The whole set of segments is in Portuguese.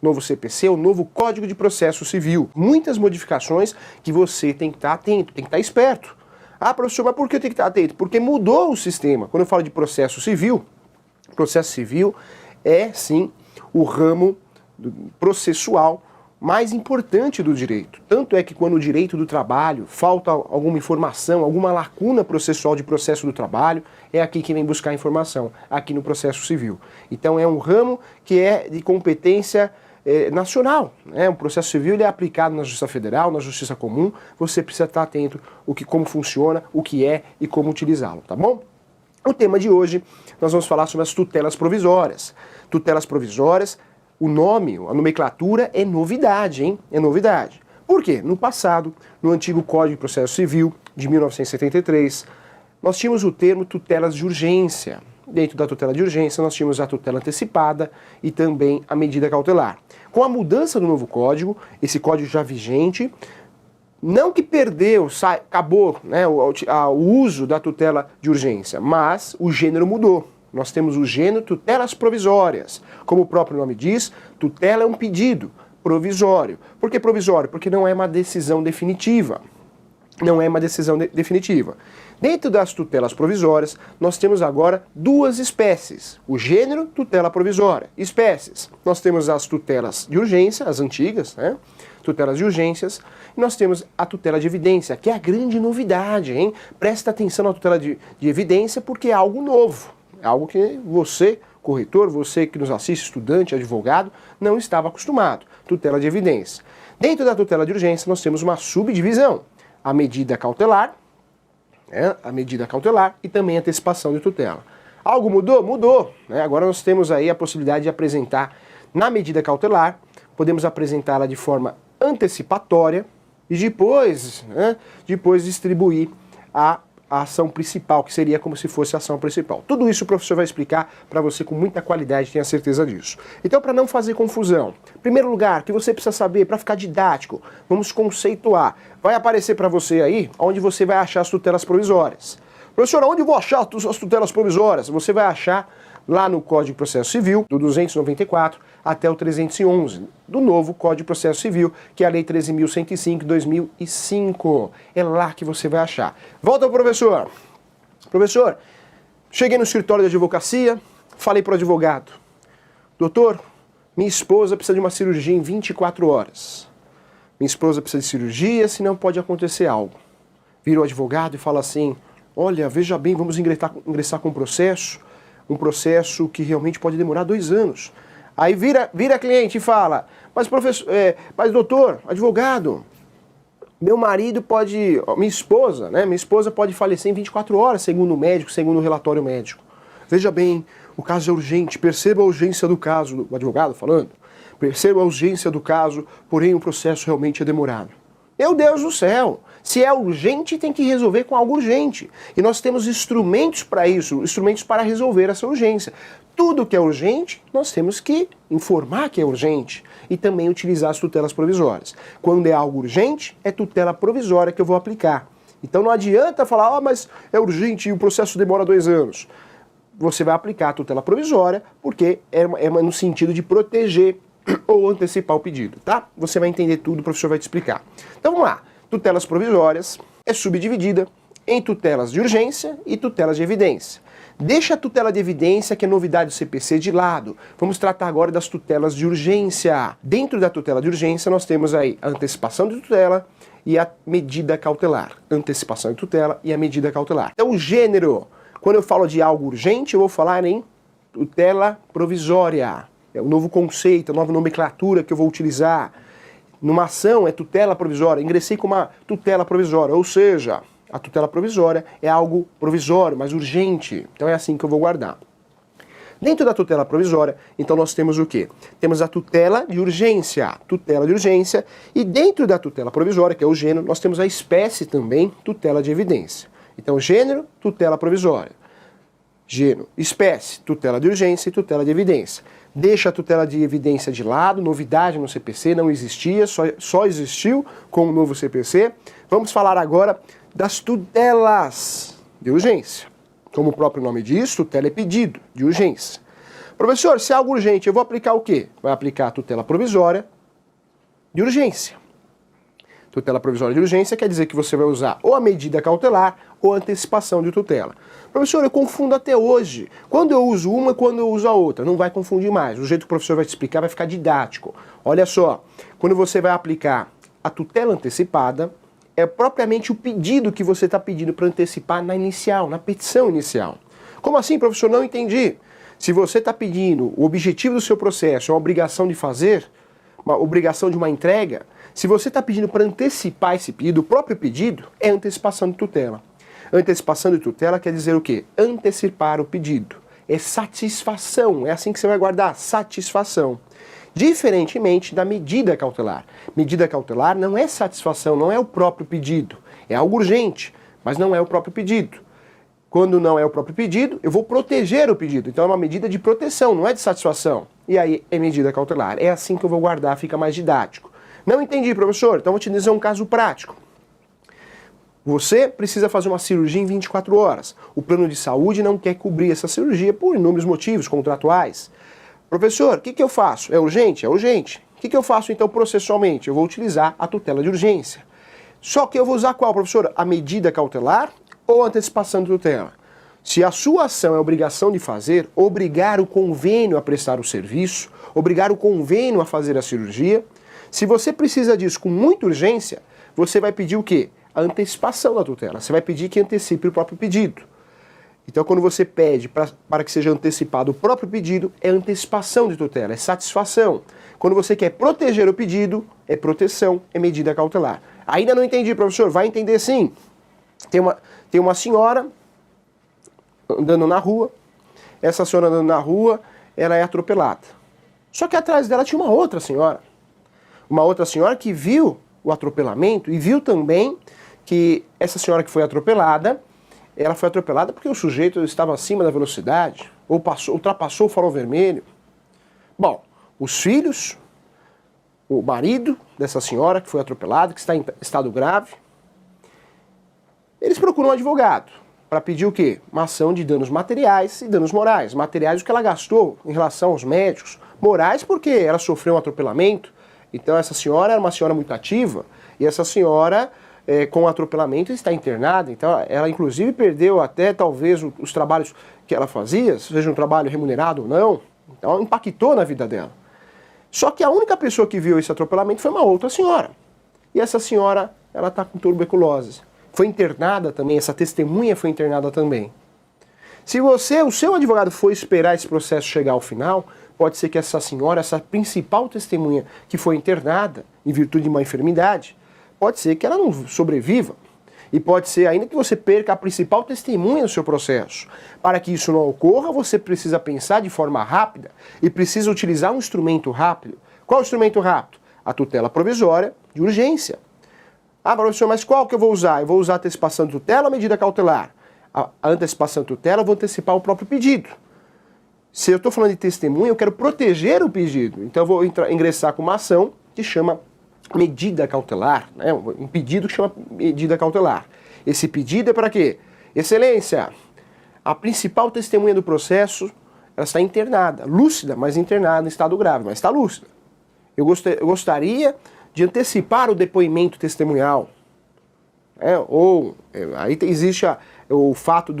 novo CPC, o novo Código de Processo Civil. Muitas modificações que você tem que estar atento, tem que estar esperto. Ah, professor, mas por que eu tenho que estar atento? Porque mudou o sistema. Quando eu falo de processo civil é sim o ramo processual mais importante do direito. Tanto é que quando o direito do trabalho falta alguma informação, alguma lacuna processual de processo do trabalho, é aqui que vem buscar informação, aqui no processo civil. Então é um ramo que é de competência nacional, né? O processo civil ele é aplicado na Justiça Federal, na Justiça Comum, você precisa estar atento como funciona, o que é e como utilizá-lo, tá bom? O tema de hoje, nós vamos falar sobre as tutelas provisórias. Tutelas provisórias, o nome, a nomenclatura é novidade, hein? É novidade. Por quê? No passado, no antigo Código de Processo Civil, de 1973, nós tínhamos o termo tutelas de urgência. Dentro da tutela de urgência, nós tínhamos a tutela antecipada e também a medida cautelar. Com a mudança do novo código, esse código já vigente, não que perdeu, acabou, né, o uso da tutela de urgência, mas o gênero mudou. Nós temos o gênero tutelas provisórias. Como o próprio nome diz, tutela é um pedido provisório. Por que provisório? Porque não é uma decisão definitiva. Não é uma decisão definitiva. Dentro das tutelas provisórias, nós temos agora duas espécies. O gênero, tutela provisória. Espécies. Nós temos as tutelas de urgência, as antigas, né? Tutelas de urgências. E nós temos a tutela de evidência, que é a grande novidade, hein? Presta atenção na tutela de evidência, porque é algo novo. É algo que você, corretor, você que nos assiste, estudante, advogado, não estava acostumado. Tutela de evidência. Dentro da tutela de urgência, nós temos uma subdivisão. A medida cautelar, a medida cautelar e também a antecipação de tutela. Algo mudou? Mudou. Né? Agora nós temos aí a possibilidade de apresentar na medida cautelar, podemos apresentá-la de forma antecipatória e depois distribuir a ação principal, que seria como se fosse a ação principal. Tudo isso o professor vai explicar para você com muita qualidade, tenha certeza disso. Então, para não fazer confusão, em primeiro lugar, o que você precisa saber, para ficar didático, vamos conceituar. Vai aparecer para você aí, onde você vai achar as tutelas provisórias. Professor, onde eu vou achar as tutelas provisórias? Você vai achar lá no Código de Processo Civil, do 294 até o 311, do novo Código de Processo Civil, que é a Lei 13.105 de 2005. É lá que você vai achar. Volta ao professor. Professor, cheguei no escritório de advocacia, falei para o advogado: doutor, minha esposa precisa de uma cirurgia em 24 horas. Minha esposa precisa de cirurgia, senão pode acontecer algo. Vira o advogado e fala assim: olha, veja bem, vamos ingressar com um processo que realmente pode demorar 2 anos. Aí vira cliente e fala: mas professor, mas doutor, advogado, meu marido pode, minha esposa pode falecer em 24 horas, segundo o médico, segundo o relatório médico. Veja bem, o caso é urgente, perceba a urgência do caso, o advogado falando, perceba a urgência do caso, porém o processo realmente é demorado. Meu Deus do céu! Se é urgente, tem que resolver com algo urgente. E nós temos instrumentos para isso, instrumentos para resolver essa urgência. Tudo que é urgente, nós temos que informar que é urgente e também utilizar as tutelas provisórias. Quando é algo urgente, é tutela provisória que eu vou aplicar. Então não adianta falar: mas é urgente e o processo demora 2 anos. Você vai aplicar a tutela provisória porque é no sentido de proteger ou antecipar o pedido, tá? Você vai entender tudo, o professor vai te explicar. Então vamos lá. Tutelas provisórias é subdividida em tutelas de urgência e tutelas de evidência. Deixa a tutela de evidência, que é novidade do CPC, de lado. Vamos tratar agora das tutelas de urgência. Dentro da tutela de urgência, nós temos aí a antecipação de tutela e a medida cautelar. Antecipação de tutela e a medida cautelar. Então, o gênero, quando eu falo de algo urgente, eu vou falar em tutela provisória. É o novo conceito, a nova nomenclatura que eu vou utilizar. Numa ação é tutela provisória, ingressei com uma tutela provisória, ou seja, a tutela provisória é algo provisório, mas urgente. Então é assim que eu vou guardar. Dentro da tutela provisória, então nós temos o quê? Temos a tutela de urgência, e dentro da tutela provisória, que é o gênero, nós temos a espécie também, tutela de evidência. Então gênero, tutela provisória. Gênero, espécie, tutela de urgência e tutela de evidência. Deixa a tutela de evidência de lado, novidade no CPC, não existia, só existiu com o novo CPC. Vamos falar agora das tutelas de urgência. Como o próprio nome diz, tutela é pedido de urgência. Professor, se é algo urgente, eu vou aplicar o quê? Vai aplicar a tutela provisória de urgência. Tutela provisória de urgência quer dizer que você vai usar ou a medida cautelar ou a antecipação de tutela. Professor, eu confundo até hoje. Quando eu uso uma, quando eu uso a outra. Não vai confundir mais. O jeito que o professor vai te explicar vai ficar didático. Olha só, quando você vai aplicar a tutela antecipada, é propriamente o pedido que você está pedindo para antecipar na inicial, na petição inicial. Como assim, professor? Não entendi. Se você está pedindo, o objetivo do seu processo é uma obrigação de fazer, uma obrigação de uma entrega, se você está pedindo para antecipar esse pedido, o próprio pedido é antecipação de tutela. Antecipação de tutela quer dizer o quê? Antecipar o pedido. É satisfação, é assim que você vai guardar, satisfação. Diferentemente da medida cautelar. Medida cautelar não é satisfação, não é o próprio pedido. É algo urgente, mas não é o próprio pedido. Quando não é o próprio pedido, eu vou proteger o pedido. Então é uma medida de proteção, não é de satisfação. E aí é medida cautelar. É assim que eu vou guardar, fica mais didático. Não entendi, professor? Então vou te dizer um caso prático. Você precisa fazer uma cirurgia em 24 horas. O plano de saúde não quer cobrir essa cirurgia por inúmeros motivos contratuais. Professor, o que eu faço? É urgente? É urgente. O que eu faço então processualmente? Eu vou utilizar a tutela de urgência. Só que eu vou usar qual, professor? A medida cautelar ou a antecipação de tutela? Se a sua ação é obrigação de fazer, obrigar o convênio a prestar o serviço, obrigar o convênio a fazer a cirurgia, se você precisa disso com muita urgência, você vai pedir o quê? A antecipação da tutela. Você vai pedir que antecipe o próprio pedido. Então, quando você pede para que seja antecipado o próprio pedido, é antecipação de tutela, é satisfação. Quando você quer proteger o pedido, é proteção, é medida cautelar. Ainda não entendi, professor? Vai entender sim. Tem uma senhora andando na rua. Essa senhora andando na rua, ela é atropelada. Só que atrás dela tinha uma outra senhora. Uma outra senhora que viu o atropelamento e viu também que essa senhora que foi atropelada, ela foi atropelada porque o sujeito estava acima da velocidade, ou ultrapassou o farol vermelho. Bom, os filhos, o marido dessa senhora que foi atropelada, que está em estado grave, eles procuram um advogado para pedir o quê? Uma ação de danos materiais e danos morais. Materiais o que ela gastou em relação aos médicos, morais porque ela sofreu um atropelamento. Então essa senhora era uma senhora muito ativa e essa senhora com o atropelamento está internada. Então ela inclusive perdeu até talvez os trabalhos que ela fazia, seja um trabalho remunerado ou não. Então impactou na vida dela. Só que a única pessoa que viu esse atropelamento foi uma outra senhora. E essa senhora, ela está com tuberculose. Foi internada também, essa testemunha foi internada também. Se o seu advogado for esperar esse processo chegar ao final, pode ser que essa senhora, essa principal testemunha que foi internada em virtude de uma enfermidade, pode ser que ela não sobreviva. E pode ser ainda que você perca a principal testemunha do seu processo. Para que isso não ocorra, você precisa pensar de forma rápida e precisa utilizar um instrumento rápido. Qual instrumento rápido? A tutela provisória de urgência. Ah, professor, mas qual que eu vou usar? Eu vou usar a antecipação de tutela ou a medida cautelar? A antecipação de tutela, eu vou antecipar o próprio pedido. Se eu estou falando de testemunha, eu quero proteger o pedido. Então eu vou ingressar com uma ação que chama medida cautelar, né? Um pedido que chama medida cautelar. Esse pedido é para quê? Excelência, a principal testemunha do processo, ela está internada, lúcida, mas internada em estado grave, mas está lúcida. Eu gostaria de antecipar o depoimento testemunhal. Aí existe o fato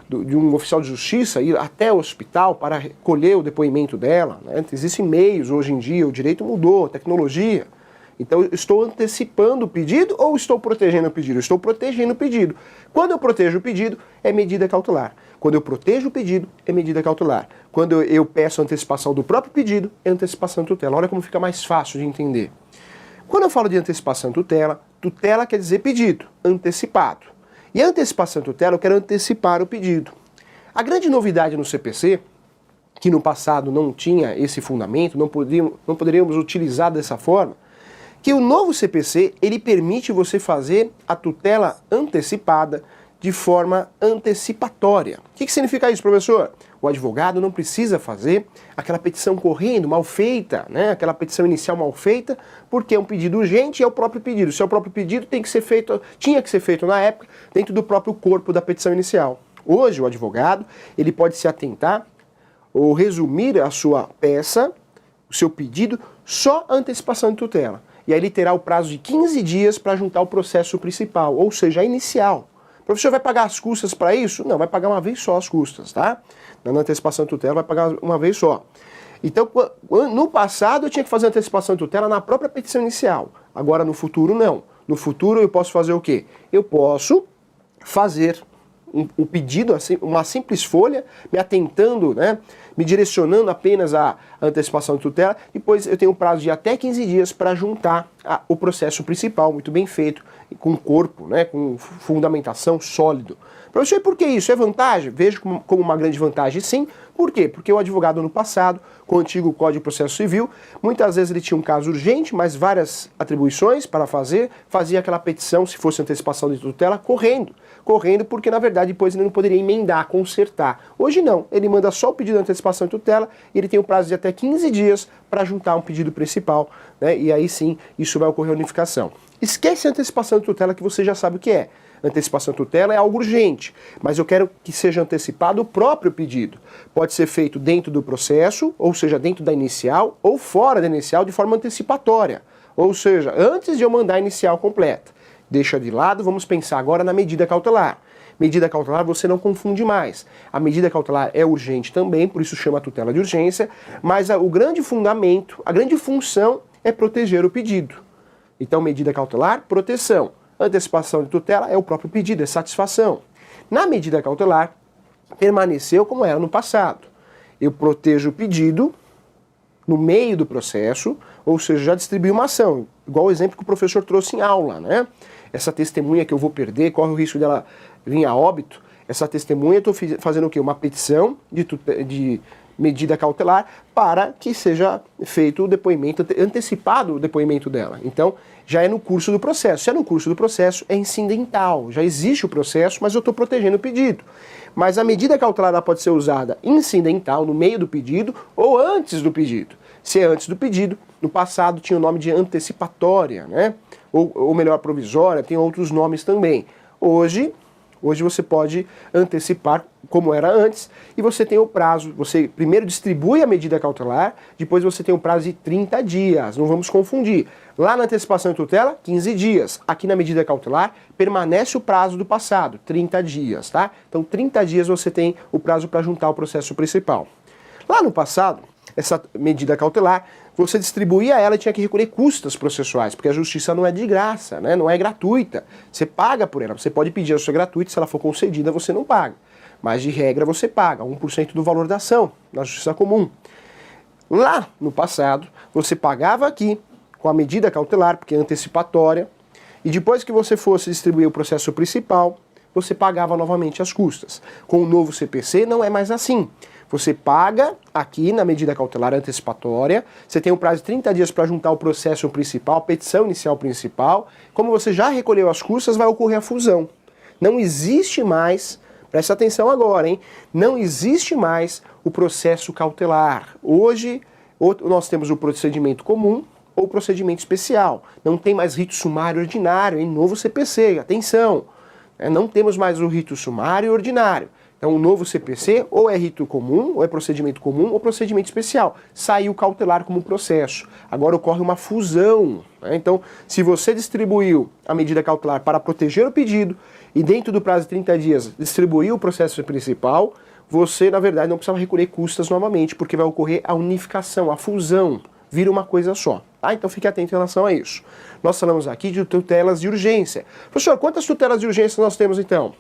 de um oficial de justiça ir até o hospital para colher o depoimento dela. Né? Existem meios hoje em dia, o direito mudou, a tecnologia. Então, eu estou antecipando o pedido ou estou protegendo o pedido? Eu estou protegendo o pedido. Quando eu protejo o pedido, é medida cautelar. Quando eu protejo o pedido, é medida cautelar. Quando eu peço a antecipação do próprio pedido, é antecipação de tutela. Olha como fica mais fácil de entender. Quando eu falo de antecipação de tutela, tutela quer dizer pedido, antecipado. E a antecipação de tutela, eu quero antecipar o pedido. A grande novidade no CPC, que no passado não tinha esse fundamento, não poderíamos utilizar dessa forma, que o novo CPC, ele permite você fazer a tutela antecipada de forma antecipatória. O que significa isso, professor? O advogado não precisa fazer aquela petição correndo, mal feita, né? Aquela petição inicial mal feita, porque é um pedido urgente e é o próprio pedido. Se é o próprio pedido, tinha que ser feito na época, dentro do próprio corpo da petição inicial. Hoje, o advogado, ele pode se atentar ou resumir a sua peça, o seu pedido, só a antecipação de tutela. E aí ele terá o prazo de 15 dias para juntar o processo principal, ou seja, a inicial. O professor vai pagar as custas para isso? Não, vai pagar uma vez só as custas, tá? Na antecipação de tutela vai pagar uma vez só. Então, no passado eu tinha que fazer a antecipação de tutela na própria petição inicial. Agora no futuro não. No futuro eu posso fazer o quê? Eu posso fazer um pedido, uma simples folha, me atentando, né, me direcionando apenas à antecipação de tutela, depois eu tenho um prazo de até 15 dias para juntar o processo principal, muito bem feito, com corpo, né, com fundamentação sólido. Professor, e por que isso? É vantagem? Vejo como uma grande vantagem, sim. Por quê? Porque o advogado no passado, com o antigo Código de Processo Civil, muitas vezes ele tinha um caso urgente, mas várias atribuições para fazer, fazia aquela petição, se fosse antecipação de tutela, correndo porque na verdade depois ele não poderia emendar, consertar. Hoje não, ele manda só o pedido de antecipação de tutela e ele tem um prazo de até 15 dias para juntar um pedido principal, né? E aí sim, isso vai ocorrer a unificação. Esquece a antecipação de tutela que você já sabe o que é. Antecipação de tutela é algo urgente, mas eu quero que seja antecipado o próprio pedido. Pode ser feito dentro do processo, ou seja, dentro da inicial, ou fora da inicial de forma antecipatória. Ou seja, antes de eu mandar a inicial completa. Deixa de lado, vamos pensar agora na medida cautelar. Medida cautelar você não confunde mais. A medida cautelar é urgente também, por isso chama tutela de urgência, mas o grande fundamento, a grande função é proteger o pedido. Então, medida cautelar, proteção. Antecipação de tutela é o próprio pedido, é satisfação. Na medida cautelar, permaneceu como era no passado. Eu protejo o pedido no meio do processo, ou seja, já distribui uma ação, igual o exemplo que o professor trouxe em aula, né? Essa testemunha que eu vou perder, corre o risco dela vir a óbito. Essa testemunha, eu estou fazendo o quê? Uma petição de medida cautelar para que seja feito o depoimento, antecipado o depoimento dela. Então, já é no curso do processo. Se é no curso do processo, é incidental. Já existe o processo, mas eu estou protegendo o pedido. Mas a medida cautelar ela pode ser usada incidental, no meio do pedido, ou antes do pedido. Se é antes do pedido, no passado tinha o nome de antecipatória, né? Ou melhor, provisória, tem outros nomes também. Hoje você pode antecipar como era antes e você tem o prazo. Você primeiro distribui a medida cautelar, depois você tem o prazo de 30 dias. Não vamos confundir. Lá na antecipação de tutela, 15 dias. Aqui na medida cautelar, permanece o prazo do passado, 30 dias, tá? Então 30 dias você tem o prazo para juntar o processo principal. Lá no passado, essa medida cautelar, você distribuía ela e tinha que recolher custas processuais, porque a justiça não é de graça, né? Não é gratuita. Você paga por ela. Você pode pedir a justiça gratuita, se ela for concedida, você não paga. Mas de regra você paga 1% do valor da ação na justiça comum. Lá no passado, você pagava aqui com a medida cautelar, porque é antecipatória, e depois que você fosse distribuir o processo principal, você pagava novamente as custas. Com o novo CPC não é mais assim. Você paga aqui na medida cautelar antecipatória, você tem um prazo de 30 dias para juntar o processo principal, a petição inicial principal. Como você já recolheu as custas, vai ocorrer a fusão. Não existe mais, presta atenção agora, hein? Não existe mais o processo cautelar. Hoje, nós temos o procedimento comum ou o procedimento especial. Não tem mais rito sumário ordinário em novo CPC, atenção. Não temos mais o rito sumário ordinário. Então, o novo CPC ou é rito comum, ou é procedimento comum, ou procedimento especial. Saiu cautelar como processo. Agora ocorre uma fusão, né? Então, se você distribuiu a medida cautelar para proteger o pedido e dentro do prazo de 30 dias distribuiu o processo principal, você, na verdade, não precisa recolher custas novamente, porque vai ocorrer a unificação, a fusão, vira uma coisa só. Tá? Então, fique atento em relação a isso. Nós falamos aqui de tutelas de urgência. Professor, quantas tutelas de urgência nós temos, então?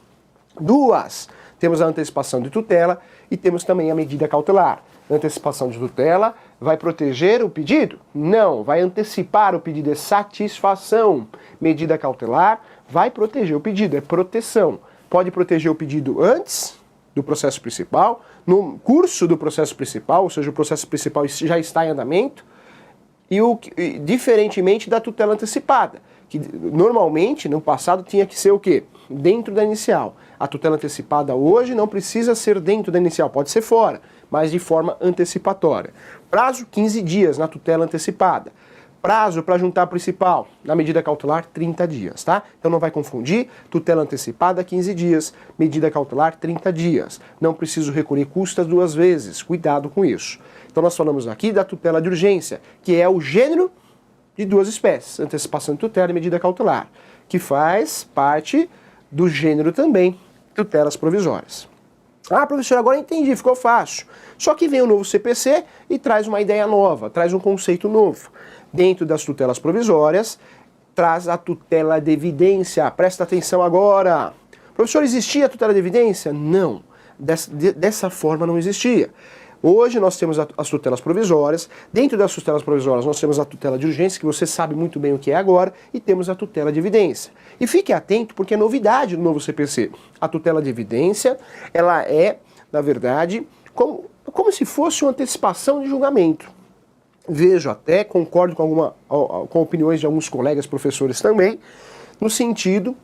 2. Temos a antecipação de tutela e temos também a medida cautelar. A antecipação de tutela vai proteger o pedido? Não, vai antecipar o pedido, é satisfação. Medida cautelar vai proteger o pedido, é proteção. Pode proteger o pedido antes do processo principal, no curso do processo principal, ou seja, o processo principal já está em andamento, e diferentemente da tutela antecipada, que normalmente no passado tinha que ser o quê? Dentro da inicial. A tutela antecipada hoje não precisa ser dentro da inicial, pode ser fora, mas de forma antecipatória. Prazo 15 dias na tutela antecipada. Prazo para juntar a principal, na medida cautelar, 30 dias, tá? Então não vai confundir, tutela antecipada, 15 dias, medida cautelar, 30 dias. Não preciso recolher custas 2 vezes, cuidado com isso. Então nós falamos aqui da tutela de urgência, que é o gênero de 2 espécies, antecipação de tutela e medida cautelar, que faz parte do gênero também, tutelas provisórias. Ah, professor, agora entendi, ficou fácil. Só que vem o novo CPC e traz uma ideia nova, traz um conceito novo. Dentro das tutelas provisórias, traz a tutela de evidência. Presta atenção agora. Professor, existia a tutela de evidência? Não. Dessa forma não existia. Hoje nós temos as tutelas provisórias. Dentro das tutelas provisórias nós temos a tutela de urgência, que você sabe muito bem o que é agora, e temos a tutela de evidência. E fique atento porque é novidade do novo CPC. A tutela de evidência, ela é, na verdade, como se fosse uma antecipação de julgamento. Vejo até, concordo com opiniões de alguns colegas professores também, no sentido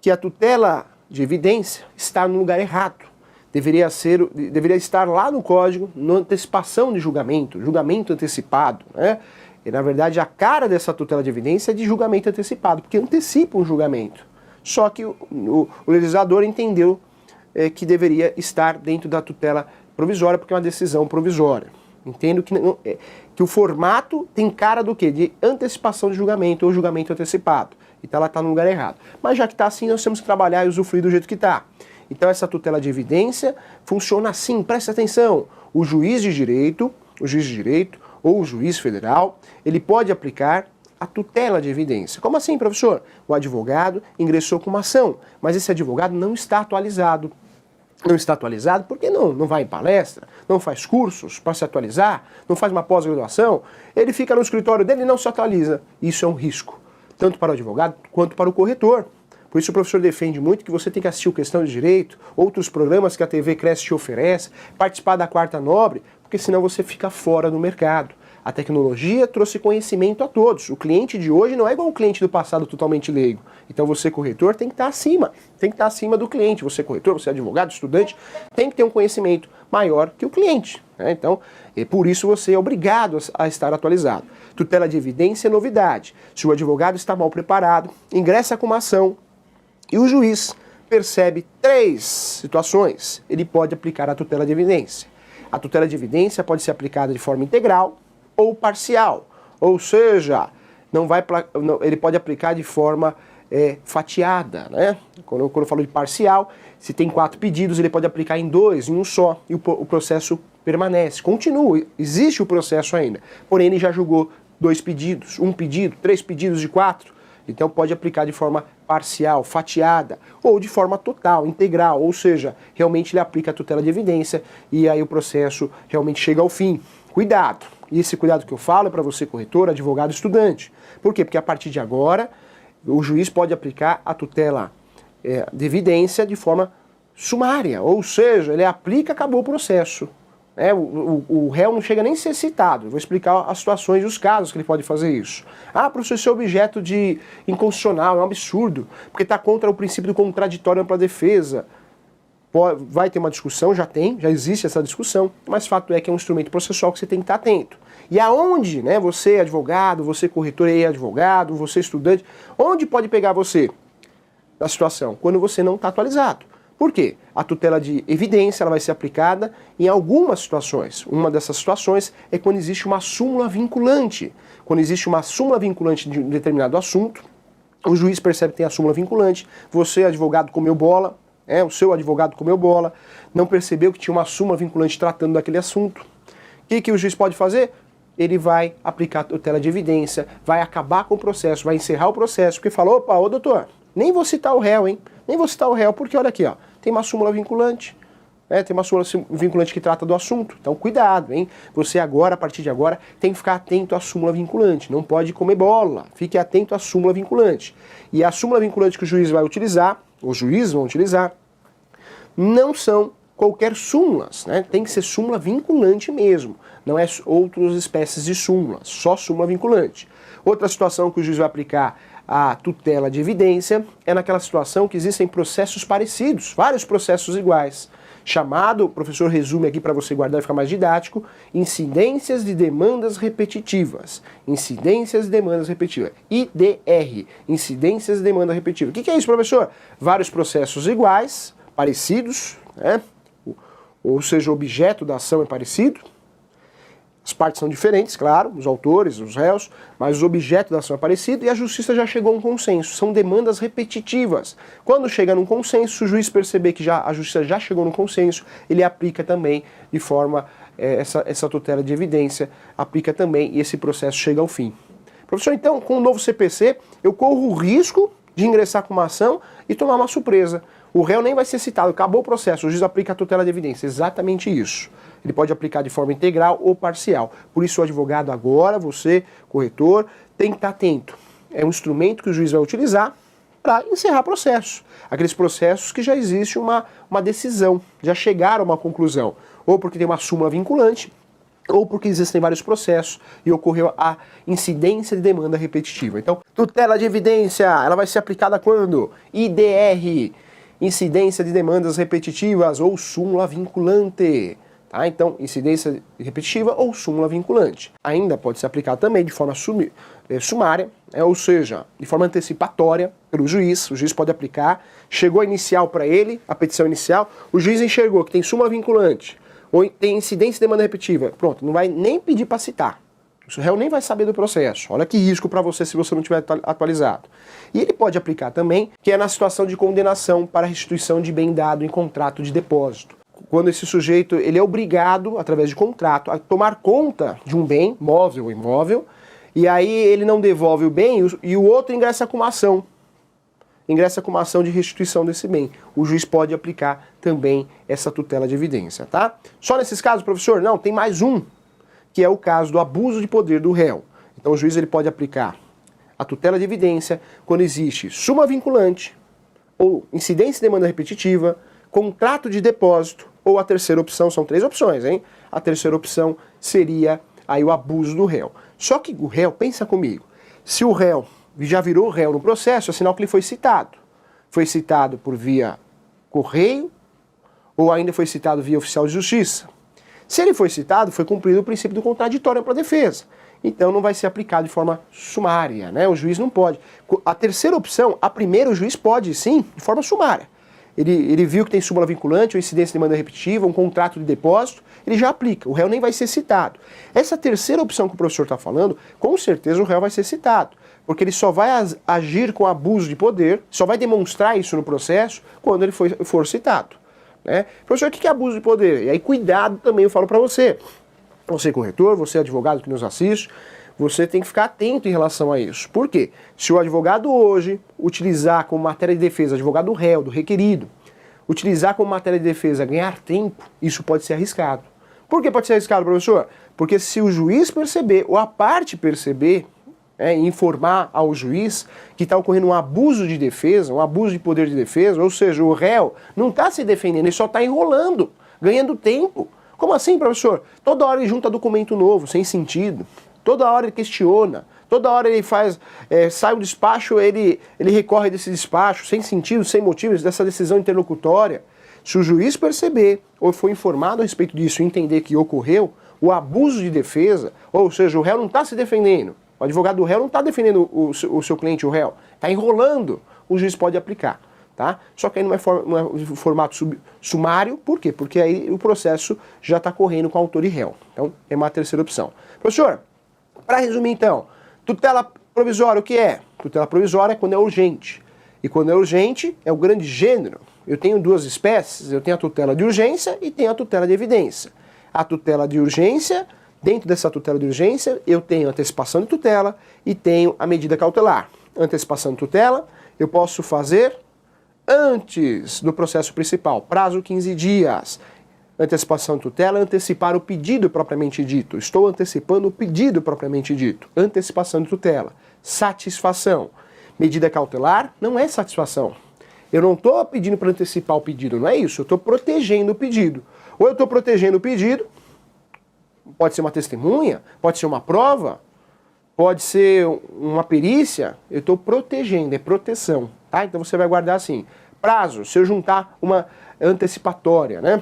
que a tutela de evidência está no lugar errado. Deveria estar lá no código, na antecipação de julgamento antecipado, né? E na verdade a cara dessa tutela de evidência é de julgamento antecipado, porque antecipa um julgamento. Só que o legislador entendeu que deveria estar dentro da tutela provisória, porque é uma decisão provisória. Entendo que o formato tem cara do quê? De antecipação de julgamento ou julgamento antecipado. Então ela está no lugar errado. Mas já que está assim, nós temos que trabalhar e usufruir do jeito que está. Então essa tutela de evidência funciona assim, presta atenção. O juiz de direito ou o juiz federal, ele pode aplicar a tutela de evidência. Como assim, professor? O advogado ingressou com uma ação, mas esse advogado não está atualizado. Não está atualizado porque não vai em palestra, não faz cursos para se atualizar, não faz uma pós-graduação, ele fica no escritório dele e não se atualiza. Isso é um risco, tanto para o advogado quanto para o corretor. Por isso o professor defende muito que você tem que assistir o Questão de Direito, outros programas que a TV Cresce te oferece, participar da Quarta Nobre, porque senão você fica fora do mercado. A tecnologia trouxe conhecimento a todos. O cliente de hoje não é igual o cliente do passado totalmente leigo. Então você, corretor, tem que estar acima do cliente. Você, corretor, você, advogado, estudante, tem que ter um conhecimento maior que o cliente, né? Então, por isso você é obrigado a estar atualizado. Tutela de evidência é novidade. Se o advogado está mal preparado, ingressa com uma ação e o juiz percebe 3 situações, ele pode aplicar a tutela de evidência. A tutela de evidência pode ser aplicada de forma integral ou parcial, ou seja, ele pode aplicar de forma fatiada, né? Quando eu falo de parcial, se tem 4 pedidos, ele pode aplicar em 2, em um só, e o processo permanece, continua, existe o processo ainda, porém ele já julgou 2 pedidos, 1 pedido, 3 pedidos de 4, então pode aplicar de forma parcial, fatiada, ou de forma total, integral, ou seja, realmente ele aplica a tutela de evidência e aí o processo realmente chega ao fim. Cuidado! E esse cuidado que eu falo é para você, corretor, advogado, estudante. Por quê? Porque a partir de agora, o juiz pode aplicar a tutela de evidência de forma sumária, ou seja, ele aplica, acabou o processo. O réu não chega nem a ser citado. Eu vou explicar as situações e os casos que ele pode fazer isso. Ah, professor, isso é objeto de inconstitucional, é um absurdo, porque está contra o princípio do contraditório ampla defesa. Vai ter uma discussão, já existe essa discussão, mas fato é que é um instrumento processual que você tem que estar atento. E aonde, né, você advogado, você corretor e advogado, você estudante, onde pode pegar você na situação? Quando você não está atualizado. Por quê? A tutela de evidência ela vai ser aplicada em algumas situações. Uma dessas situações é quando existe uma súmula vinculante. Quando existe uma súmula vinculante de um determinado assunto, o juiz percebe que tem a súmula vinculante, você, advogado, comeu bola, o seu advogado comeu bola, não percebeu que tinha uma súmula vinculante tratando daquele assunto. O que o juiz pode fazer? Ele vai aplicar a tutela de evidência, vai acabar com o processo, vai encerrar o processo, porque falou, opa, ô doutor, nem vou citar o réu, hein? Nem vou citar o réu, porque olha aqui, ó, tem uma súmula vinculante, tem uma súmula vinculante que trata do assunto. Então cuidado, hein? Você agora, a partir de agora, tem que ficar atento à súmula vinculante, não pode comer bola, fique atento à súmula vinculante. E a súmula vinculante que o juiz vai utilizar, os juízes vão utilizar, não são qualquer súmulas, né? Tem que ser súmula vinculante mesmo, não é outras espécies de súmulas, só súmula vinculante. Outra situação que o juiz vai aplicar a tutela de evidência é naquela situação que existem processos parecidos, vários processos iguais. chamado, o professor resume aqui para você guardar e ficar mais didático, incidências de demandas repetitivas. Incidências de demandas repetitivas. IDR, incidências de demanda repetitiva. O que é isso, professor? Vários processos iguais, parecidos, né? Ou seja, o objeto da ação é parecido. As partes são diferentes, claro, os autores, os réus, mas o objeto da ação é parecido e a justiça já chegou a um consenso. São demandas repetitivas. Quando chega num consenso, o juiz perceber que a justiça já chegou num consenso, ele aplica também de forma, essa tutela de evidência, aplica também e esse processo chega ao fim. Professor, então, com o novo CPC, eu corro o risco de ingressar com uma ação e tomar uma surpresa. O réu nem vai ser citado, acabou o processo, o juiz aplica a tutela de evidência, exatamente isso. Ele pode aplicar de forma integral ou parcial. Por isso o advogado agora, você, corretor, tem que estar atento. É um instrumento que o juiz vai utilizar para encerrar processo. Aqueles processos que já existe uma decisão, já chegaram a uma conclusão. Ou porque tem uma súmula vinculante, ou porque existem vários processos e ocorreu a incidência de demanda repetitiva. Então, tutela de evidência, ela vai ser aplicada quando? IDR, incidência de demandas repetitivas ou súmula vinculante. Tá? Então, incidência repetitiva ou súmula vinculante. Ainda pode ser aplicado também de forma sumária, ou seja, de forma antecipatória pelo juiz. O juiz pode aplicar, chegou a inicial para ele, a petição inicial, o juiz enxergou que tem súmula vinculante, ou tem incidência de demanda repetitiva. Pronto, não vai nem pedir para citar. O réu nem vai saber do processo. Olha que risco para você se você não tiver atualizado. E ele pode aplicar também, que é na situação de condenação para restituição de bem dado em contrato de depósito. Quando esse sujeito ele é obrigado, através de contrato, a tomar conta de um bem, móvel ou imóvel, e aí ele não devolve o bem e o outro ingressa com uma ação. Ingressa com uma ação de restituição desse bem. O juiz pode aplicar também essa tutela de evidência, tá? Só nesses casos, professor? Não, tem mais um, que é o caso do abuso de poder do réu. Então o juiz ele pode aplicar a tutela de evidência quando existe súmula vinculante, ou incidência de demanda repetitiva, contrato de depósito, ou a terceira opção, são três opções, hein? A terceira opção seria aí o abuso do réu. Só que o réu, pensa comigo, se o réu já virou réu no processo, é sinal que ele foi citado. Foi citado por via correio, ou ainda foi citado via oficial de justiça. Se ele foi citado, foi cumprido o princípio do contraditório para a defesa. Então não vai ser aplicado de forma sumária, né? O juiz não pode. A terceira opção, a primeira o juiz pode sim, de forma sumária. Ele viu que tem súmula vinculante ou incidência de demanda repetitiva, um contrato de depósito, ele já aplica, o réu nem vai ser citado. Essa terceira opção que o professor está falando, com certeza o réu vai ser citado, porque ele só vai agir com abuso de poder, só vai demonstrar isso no processo quando ele for citado. Né? Professor, o que é abuso de poder? E aí cuidado também, eu falo para você. Você corretor, você advogado que nos assiste, você tem que ficar atento em relação a isso. Por quê? Se o advogado hoje utilizar como matéria de defesa, advogado do réu, do requerido, utilizar como matéria de defesa ganhar tempo, isso pode ser arriscado. Por que pode ser arriscado, professor? Porque se o juiz perceber, ou a parte perceber, informar ao juiz que está ocorrendo um abuso de defesa, um abuso de poder de defesa, ou seja, o réu não está se defendendo, ele só está enrolando, ganhando tempo. Como assim, professor? Toda hora ele junta documento novo, sem sentido. Toda hora ele questiona, toda hora ele faz, sai o despacho, ele recorre desse despacho, sem sentido, sem motivos, dessa decisão interlocutória. Se o juiz perceber, ou for informado a respeito disso e entender que ocorreu o abuso de defesa, ou seja, o réu não está se defendendo, o advogado do réu não está defendendo o seu cliente, o réu, está enrolando, o juiz pode aplicar. Tá? Só que aí não é formato sumário, por quê? Porque aí o processo já está correndo com autor e réu. Então é uma terceira opção. Professor, para resumir então, tutela provisória o que é? Tutela provisória é quando é urgente. E quando é urgente é o grande gênero. Eu tenho duas espécies, eu tenho a tutela de urgência e tenho a tutela de evidência. A tutela de urgência, dentro dessa tutela de urgência, eu tenho antecipação de tutela e tenho a medida cautelar. Antecipação de tutela, eu posso fazer antes do processo principal, prazo 15 dias. Antecipação de tutela, antecipar o pedido propriamente dito. Estou antecipando o pedido propriamente dito. Antecipação de tutela. Satisfação. Medida cautelar não é satisfação. Eu não estou pedindo para antecipar o pedido, não é isso. Eu estou protegendo o pedido. Ou eu estou protegendo o pedido, pode ser uma testemunha, pode ser uma prova, pode ser uma perícia, eu estou protegendo, é proteção. Tá? Então você vai guardar assim, Prazo, se eu juntar uma antecipatória, né?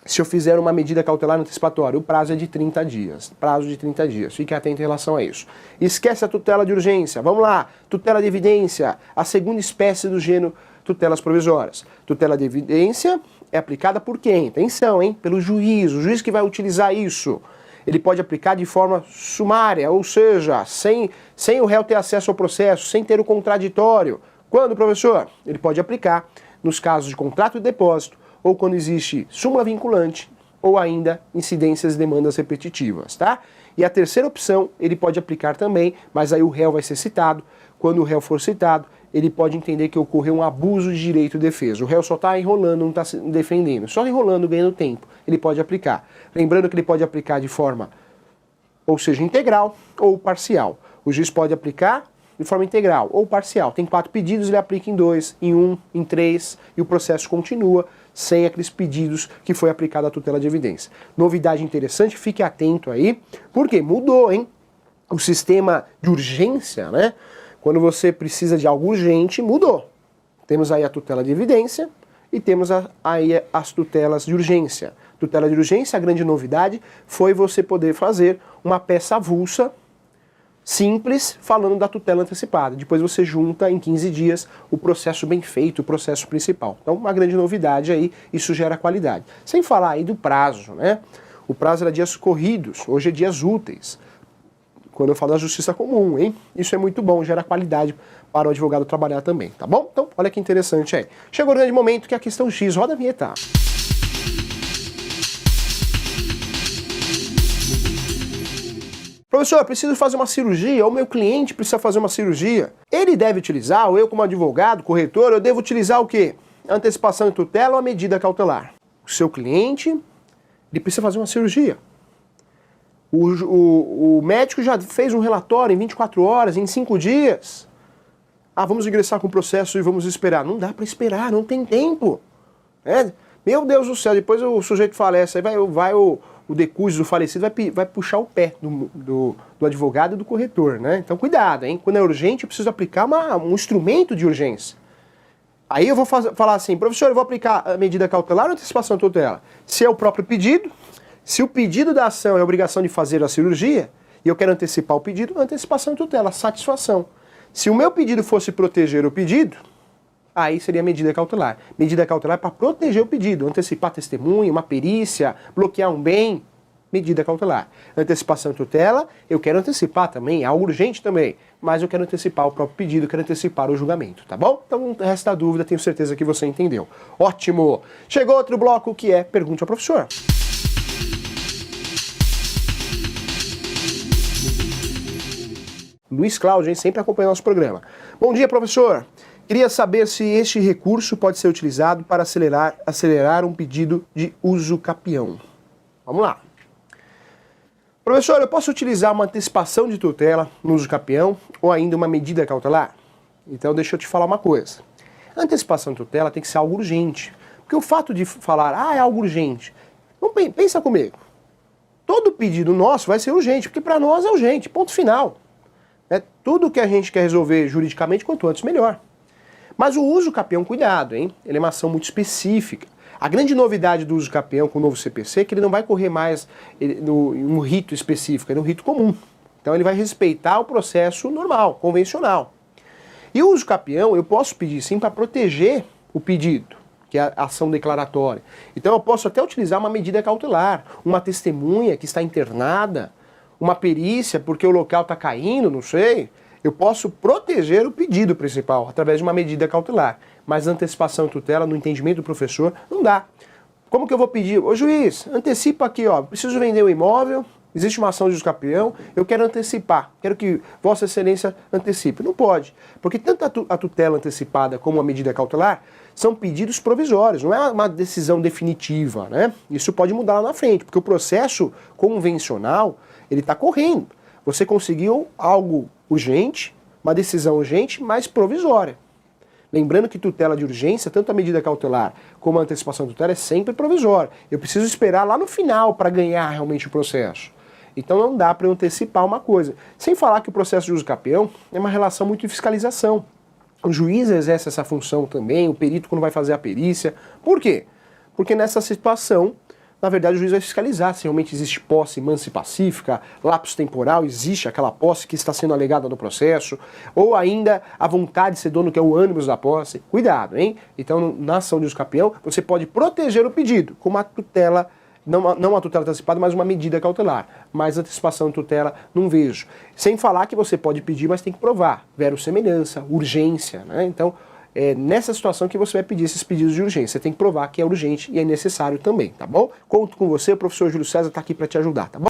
Se eu fizer uma medida cautelar antecipatória, o prazo é de 30 dias. Prazo de 30 dias. Fique atento em relação a isso. Esquece a tutela de urgência. Vamos lá. Tutela de evidência. A segunda espécie do gênero tutelas provisórias. Tutela de evidência é aplicada por quem? Atenção, hein? Pelo juiz. O juiz que vai utilizar isso. Ele pode aplicar de forma sumária, ou seja, sem o réu ter acesso ao processo, sem ter o contraditório. Quando, professor? Ele pode aplicar nos casos de contrato de depósito, ou quando existe súmula vinculante, ou ainda incidências e demandas repetitivas, tá? E a terceira opção, ele pode aplicar também, mas aí o réu vai ser citado. Quando o réu for citado, ele pode entender que ocorreu um abuso de direito de defesa. O réu só está enrolando, não está se defendendo. Só enrolando, ganhando tempo. Ele pode aplicar. Lembrando que ele pode aplicar de forma, ou seja, integral ou parcial. O juiz pode aplicar de forma integral ou parcial. Tem 4 pedidos, ele aplica em 2, em 1, em 3, e o processo continua sem aqueles pedidos que foi aplicada a tutela de evidência. Novidade interessante, fique atento aí, porque mudou, hein? O sistema de urgência, né? Quando você precisa de algo urgente, mudou. Temos aí a tutela de evidência e temos aí as tutelas de urgência. Tutela de urgência, a grande novidade foi você poder fazer uma peça avulsa, simples, falando da tutela antecipada. Depois você junta em 15 dias o processo bem feito, o processo principal. Então, uma grande novidade aí, isso gera qualidade. Sem falar aí do prazo, né? O prazo era dias corridos, hoje é dias úteis. Quando eu falo da justiça comum, hein? Isso é muito bom, gera qualidade para o advogado trabalhar também, tá bom? Então, olha que interessante aí. Chegou o grande momento que é a questão X, roda a vinheta. Professor, eu preciso fazer uma cirurgia, ou meu cliente precisa fazer uma cirurgia. Ele deve utilizar, ou eu como advogado, corretor, eu devo utilizar o quê? Antecipação de tutela ou a medida cautelar? O seu cliente, ele precisa fazer uma cirurgia. O médico já fez um relatório em 24 horas, em 5 dias. Ah, vamos ingressar com o processo e vamos esperar. Não dá para esperar, não tem tempo. Meu Deus do céu, depois o sujeito falece, aí vai o decúbito do falecido vai puxar o pé do advogado e do corretor, né? Então cuidado, hein? Quando é urgente, eu preciso aplicar um instrumento de urgência. Aí eu vou falar assim, professor, eu vou aplicar a medida cautelar ou antecipação de tutela? Se é o próprio pedido, se o pedido da ação é a obrigação de fazer a cirurgia, e eu quero antecipar o pedido, antecipação de tutela, satisfação. Se o meu pedido fosse proteger o pedido, aí seria medida cautelar. Medida cautelar para proteger o pedido, antecipar testemunha, uma perícia, bloquear um bem, medida cautelar. Antecipação de tutela, eu quero antecipar também, é algo urgente também, mas eu quero antecipar o próprio pedido, quero antecipar o julgamento, tá bom? Então não resta dúvida, tenho certeza que você entendeu. Ótimo! Chegou outro bloco que é Pergunte ao Professor. Luiz Cláudio, hein, sempre acompanha nosso programa. Bom dia, professor! Queria saber se este recurso pode ser utilizado para acelerar um pedido de uso capião. Vamos lá. Professor, eu posso utilizar uma antecipação de tutela no uso capião ou ainda uma medida cautelar? Então deixa eu te falar uma coisa. A antecipação de tutela tem que ser algo urgente. Porque o fato de falar, é algo urgente, não, pensa comigo. Todo pedido nosso vai ser urgente, porque para nós é urgente, ponto final. Tudo que a gente quer resolver juridicamente, quanto antes, melhor. Mas o uso capião, cuidado, hein? Ele é uma ação muito específica. A grande novidade do uso capião com o novo CPC é que ele não vai correr mais em um rito específico, é no rito comum. Então ele vai respeitar o processo normal, convencional. E o uso capião eu posso pedir sim para proteger o pedido, que é a ação declaratória. Então eu posso até utilizar uma medida cautelar, uma testemunha que está internada, uma perícia porque o local está caindo, não sei. Eu posso proteger o pedido principal através de uma medida cautelar. Mas antecipação de tutela, no entendimento do professor, não dá. Como que eu vou pedir? Ô juiz, antecipa aqui, preciso vender o imóvel, existe uma ação de uso capião, eu quero antecipar, quero que Vossa Excelência antecipe. Não pode, porque tanto a tutela antecipada como a medida cautelar são pedidos provisórios, não é uma decisão definitiva, né? Isso pode mudar lá na frente, porque o processo convencional, ele está correndo. Você conseguiu algo urgente, uma decisão urgente, mas provisória. Lembrando que tutela de urgência, tanto a medida cautelar como a antecipação de tutela é sempre provisória. Eu preciso esperar lá no final para ganhar realmente o processo. Então não dá para eu antecipar uma coisa. Sem falar que o processo de uso capião é uma relação muito de fiscalização. O juiz exerce essa função também, o perito quando vai fazer a perícia. Por quê? Porque nessa situação, na verdade, o juiz vai fiscalizar se realmente existe posse mansa e pacífica, lapso temporal, existe aquela posse que está sendo alegada no processo, ou ainda a vontade de ser dono, que é o ânimos da posse. Cuidado, hein? Então, na ação de uso capião, você pode proteger o pedido com uma tutela, não uma tutela antecipada, mas uma medida cautelar. Mas antecipação e tutela, não vejo. Sem falar que você pode pedir, mas tem que provar. Verossemelhança, urgência, né? Então, é nessa situação que você vai pedir esses pedidos de urgência. Você tem que provar que é urgente e é necessário também, tá bom? Conto com você, o professor Júlio César está aqui para te ajudar, tá bom?